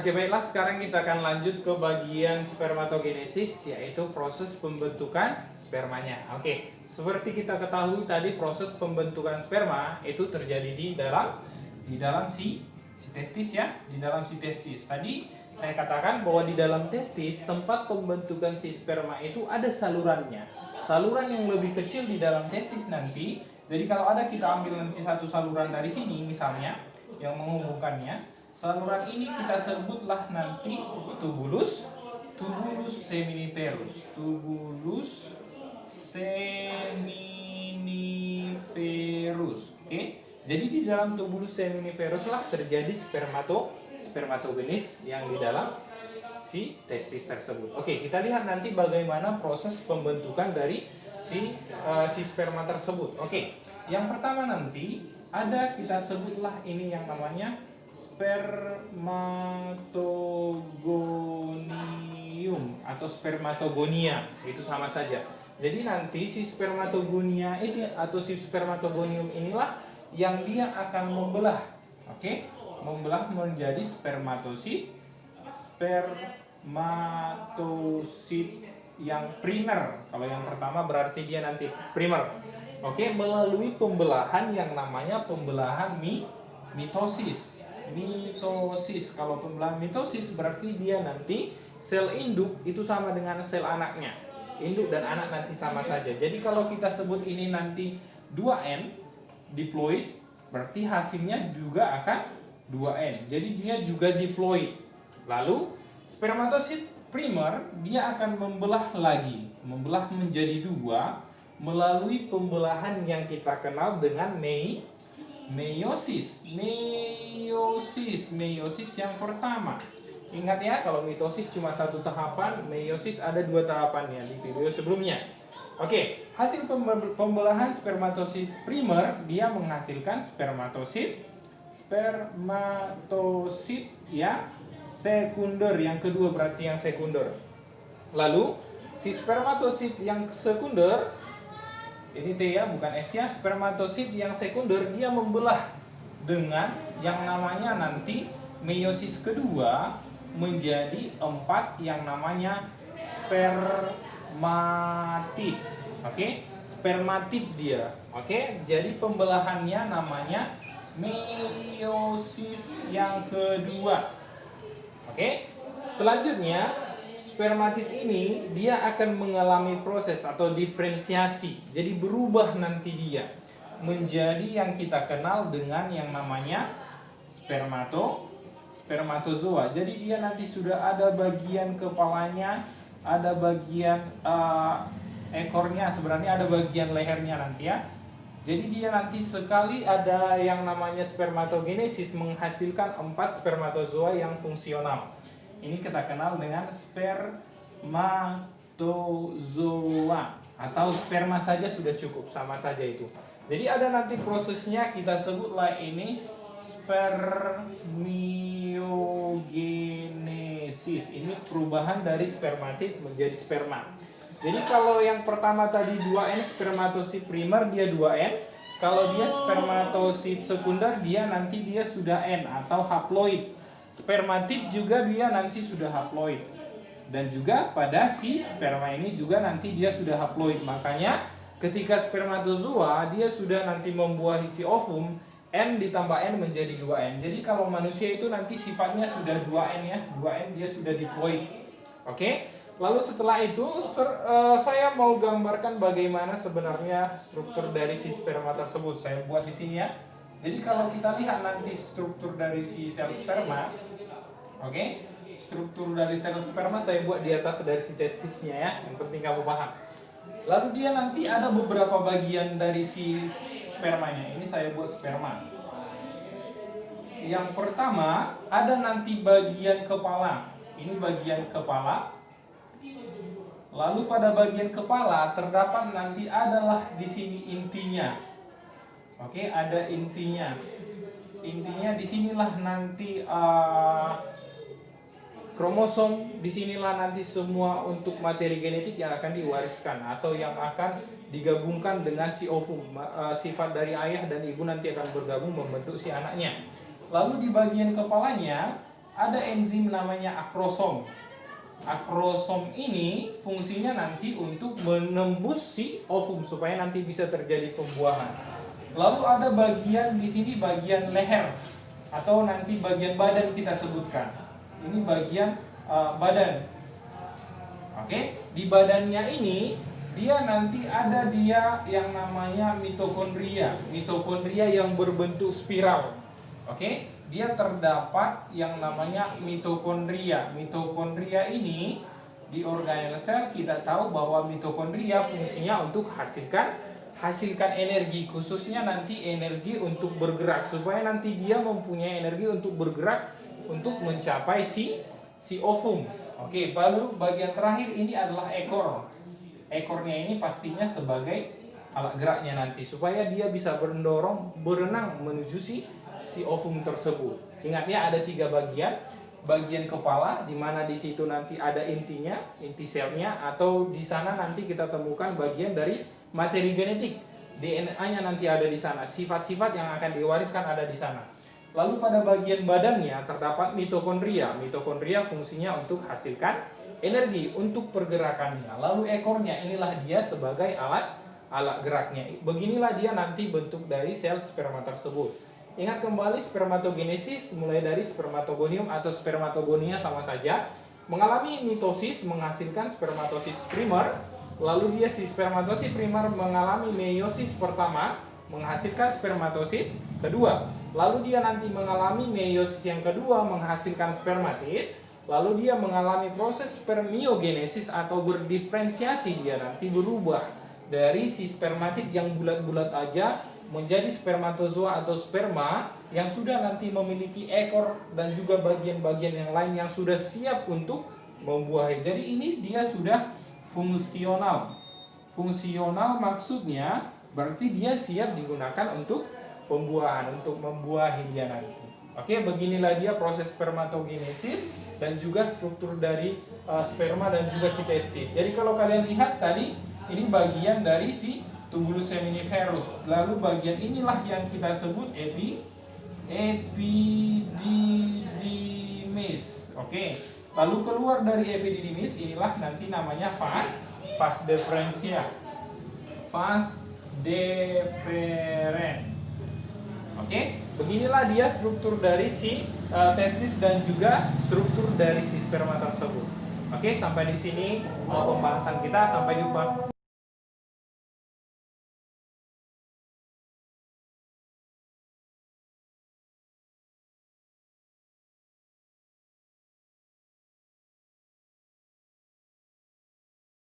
Oke, baiklah, sekarang kita akan lanjut ke bagian spermatogenesis, yaitu proses pembentukan spermanya. Oke, seperti kita ketahui tadi, proses pembentukan sperma itu terjadi di dalam si testis ya, di dalam si testis. Tadi saya katakan bahwa di dalam testis tempat pembentukan si sperma itu ada salurannya. Saluran yang lebih kecil di dalam testis nanti. Jadi kalau ada kita ambil nanti satu saluran dari sini misalnya yang menghubungkannya. Saluran ini kita sebutlah nanti tubulus seminiferus. Tubulus seminiferus. Oke. Jadi di dalam tubulus seminiferus lah terjadi spermatogenis yang di dalam si testis tersebut. Oke, kita lihat nanti bagaimana proses pembentukan dari si sperma tersebut. Oke. Yang pertama nanti ada kita sebutlah ini yang namanya spermatogonium atau spermatogonia, itu sama saja. Jadi nanti si spermatogonia ini atau si spermatogonium inilah yang dia akan membelah, membelah menjadi spermatosit yang primer. Kalau yang pertama berarti dia nanti primer, melalui pembelahan yang namanya pembelahan mitosis. Kalau pembelahan mitosis berarti dia nanti sel induk itu sama dengan sel anaknya. Induk dan anak nanti sama saja. Jadi kalau kita sebut ini nanti 2N diploid, berarti hasilnya juga akan 2N. Jadi dia juga diploid. Lalu spermatosit primer dia akan membelah menjadi 2 melalui pembelahan yang kita kenal dengan meiosis yang pertama. Ingat ya, kalau mitosis cuma satu tahapan, meiosis ada 2 tahapannya di video sebelumnya. Oke, hasil pembelahan spermatosit primer dia menghasilkan spermatosit yang sekunder, yang kedua berarti yang sekunder. Lalu si spermatosit yang sekunder ini T ya, bukan X ya. Spermatosit yang sekunder dia membelah dengan yang namanya nanti meiosis kedua menjadi 4 yang namanya spermatid. Spermatid dia. Jadi pembelahannya namanya meiosis yang kedua. Selanjutnya spermatid ini dia akan mengalami proses atau diferensiasi. Jadi berubah nanti dia menjadi yang kita kenal dengan yang namanya spermatozoa. Jadi dia nanti sudah ada bagian kepalanya, ada bagian ekornya, sebenarnya ada bagian lehernya nanti ya. Jadi dia nanti sekali ada yang namanya spermatogenesis menghasilkan 4 spermatozoa yang fungsional. Ini kita kenal dengan spermatozoa atau sperma saja sudah cukup, sama saja itu. Jadi ada nanti prosesnya kita sebutlah ini spermiogenesis. Ini perubahan dari spermatid menjadi sperma. Jadi kalau yang pertama tadi 2N spermatosit primer dia 2N. Kalau dia spermatosit sekunder dia nanti dia sudah N atau haploid. Spermatid juga dia nanti sudah haploid. Dan juga pada si sperma ini juga nanti dia sudah haploid. Makanya ketika spermatozoa dia sudah nanti membuahi si ovum, N ditambah N menjadi 2N. Jadi kalau manusia itu nanti sifatnya sudah 2N ya. 2N dia sudah diploid. Lalu setelah itu saya mau gambarkan bagaimana sebenarnya struktur dari si sperma tersebut. Saya buat di sini ya. Jadi kalau kita lihat nanti struktur dari si sel sperma, struktur dari sel sperma saya buat di atas dari si testisnya ya. Yang penting kamu paham. Lalu dia nanti ada beberapa bagian dari si spermanya. Ini saya buat sperma. Yang pertama ada nanti bagian kepala. Ini bagian kepala. Lalu pada bagian kepala terdapat nanti adalah di sini intinya. Ada intinya. Intinya disinilah nanti kromosom, disinilah nanti semua untuk materi genetik yang akan diwariskan atau yang akan digabungkan dengan si ovum. Sifat dari ayah dan ibu nanti akan bergabung membentuk si anaknya. Lalu di bagian kepalanya ada enzim namanya akrosom. Akrosom ini fungsinya nanti untuk menembus si ovum supaya nanti bisa terjadi pembuahan. Lalu ada bagian di sini, bagian leher atau nanti bagian badan kita sebutkan. Ini bagian badan. Oke, di badannya ini dia nanti ada dia yang namanya mitokondria. Mitokondria yang berbentuk spiral. Oke, dia terdapat yang namanya mitokondria. Mitokondria ini di organel sel kita tahu bahwa mitokondria fungsinya untuk hasilkan energi, khususnya nanti energi untuk bergerak supaya nanti dia mempunyai energi untuk bergerak untuk mencapai si ovum. Oke, lalu bagian terakhir ini adalah ekor. Ekornya ini pastinya sebagai alat geraknya nanti supaya dia bisa berenang menuju si ovum tersebut. Ingat ya, ada 3 bagian. Bagian kepala di mana di situ nanti ada intinya, inti selnya, atau di sana nanti kita temukan bagian dari materi genetik. DNA-nya nanti ada di sana. Sifat-sifat yang akan diwariskan ada di sana. Lalu pada bagian badannya terdapat mitokondria. Mitokondria fungsinya untuk hasilkan energi untuk pergerakannya. Lalu ekornya inilah dia sebagai alat geraknya. Beginilah dia nanti bentuk dari sel sperma tersebut. Ingat kembali spermatogenesis mulai dari spermatogonium atau spermatogonia sama saja. Mengalami mitosis menghasilkan spermatosit primer. Lalu dia si spermatosit primer mengalami meiosis pertama menghasilkan spermatosit kedua. Lalu dia nanti mengalami meiosis yang kedua menghasilkan spermatid. Lalu dia mengalami proses spermiogenesis atau berdiferensiasi, dia nanti berubah dari si spermatid yang bulat-bulat aja menjadi spermatozoa atau sperma yang sudah nanti memiliki ekor dan juga bagian-bagian yang lain yang sudah siap untuk membuahi. Jadi ini dia sudah fungsional. Fungsional maksudnya berarti dia siap digunakan untuk pembuahan, untuk membuahi dia nanti. Oke, beginilah dia proses spermatogenesis dan juga struktur dari sperma dan juga si testis. Jadi kalau kalian lihat tadi, ini bagian dari si tubulus seminiferus. Lalu bagian inilah yang kita sebut epididymis. Oke. Lalu keluar dari epididymis inilah nanti namanya vas deferentia. Vas deferen. Oke. Beginilah dia struktur dari si testis dan juga struktur dari si sperma tersebut. Oke, sampai di sini pembahasan kita. Sampai jumpa.